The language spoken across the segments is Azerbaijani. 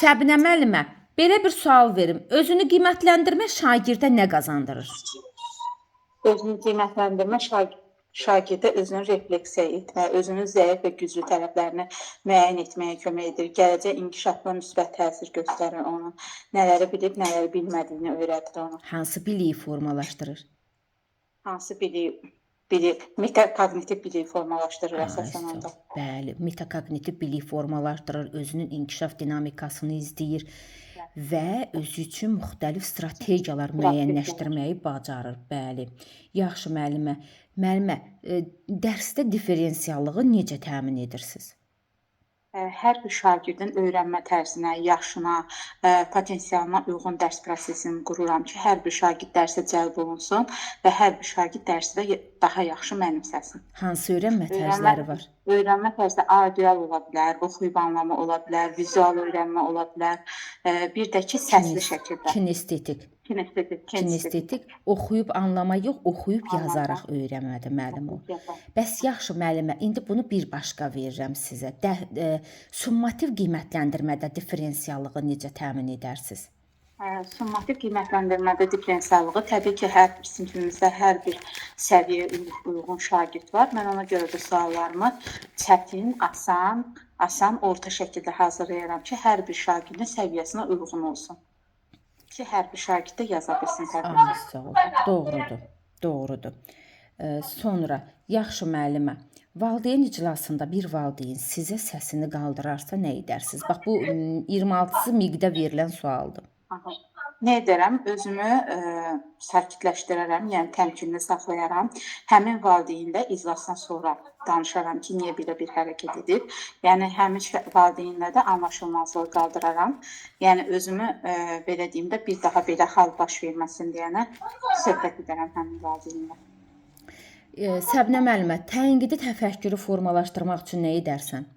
Səbinə müəllimə, belə bir sual verim. Özünü qiymətləndirmə şagirdə nə qazandırır? Özünü qiymətləndirmə şagirdə özünü refleksiya etməyə, özünün zəif və güclü tərəflərini müəyyən etməyə kömək edir. Gələcək inkişafına müsbət təsir göstərir ona. Nələri bilib, nələri bilmədiyini öyrədir ona. Hansı biliyi formalaşdırır? Hansı biliyi, metakognitiv biliyi formalaşdırır əsasən onda. Bəli, metakognitiv biliyi formalaşdırır, özünün inkişaf dinamikasını izləyir və özü üçün müxtəlif strategiyalar müəyyənləşdirməyi bacarır. Bəli. Yaxşı müəllimə. Müəllimə, dərsdə differensiallığı necə təmin edirsiniz? Hər bir şagirdin öyrənmə tərzinə, yaşına, potensialına uyğun dərs prosesini qururam ki, hər bir şagird dərsə cəlb olunsun və hər bir şagird dərsi də daha yaxşı mənimsəsin. Hansı öyrənmə tərzləri var? Öyrənmə tərzi audial ola bilər, oxuyub anlama ola bilər, vizual öyrənmə ola bilər, bir də ki, səsli şəkildə. Kinestetik. Kinestetik. Oxuyub anlama yox, oxuyub yazaraq öyrənmədir müəllim o. Bəs yaxşı müəllimə, indi bunu bir başqa verirəm sizə. Summativ qiymətləndirmədə differensiallığı necə təmin edərsiniz? Summativ qiymətləndirmədə differensiallığı təbii ki, hər bir sinifimizdə hər bir səviyyəyə uyğun şagird var. Mən ona görə də suallarımı çətin, asan, orta şəkildə hazırlayıram ki, hər bir şagirdin səviyyəsinə uyğun olsun. Ki, hər bir şagird də yaza bilsin təbii. Doğrudur. Sonra, yaxşı müəllimə, valideyn iclasında bir valideyn sizə səsini qaldırarsa nə edərsiniz? Bax, bu 26-sı miqdə verilən sualdır. Nə edərəm? Özümü sakitləşdirərəm, yəni təmkinli saxlayaram. Həmin valideynlə iclasdan sonra danışaram ki, niyə belə bir hərəkət edib. Yəni, həmin valideynlə də anlaşılmazlığı qaldıraram. Yəni, özümü belə deyim də, bir daha belə hal baş verməsin deyənə söhbət edərəm həmin valideynlə. Səbinə müəllimə, tənqidi təfəkkürü formalaşdırmaq üçün nə edərsən?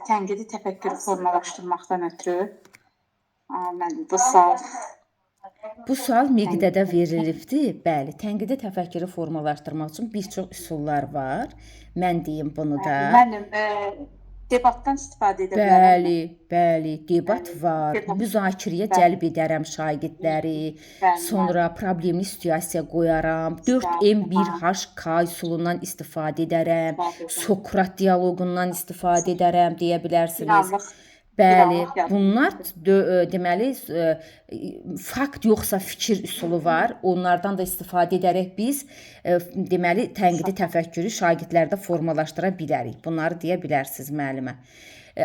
Tənqidi təfəkkürü formalaşdırmaqdan ötürü Bu sual miqdədə verilibdir. Bəli, tənqidi təfəkkürü formalaşdırmaq üçün bir çox üsullar var. Mən deyim bunu da. Müəllim, debatdan istifadə edə bilərəm. Bəli, debat var. Müzakirəyə cəlb edərəm şagirdləri. Sonra problemli situasiya qoyaram. 4M1HK üsulundan istifadə edərəm. Sokrat dialoqundan istifadə edərəm deyə bilərsiniz. Bəli, bunlar deməli fakt yoxsa fikir üsulu var. Onlardan da istifadə edərək biz deməli tənqidi təfəkkürü şagirdlərdə formalaşdıra bilərik. Bunları deyə bilərsiniz müəllimə.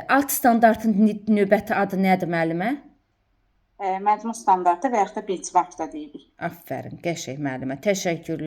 Alt standartın növbəti adı nədir müəllimə? Məcmu standartı və yaxud da benchmark da deyirik. Aferin, qəşəng müəllimə. Təşəkkürlər.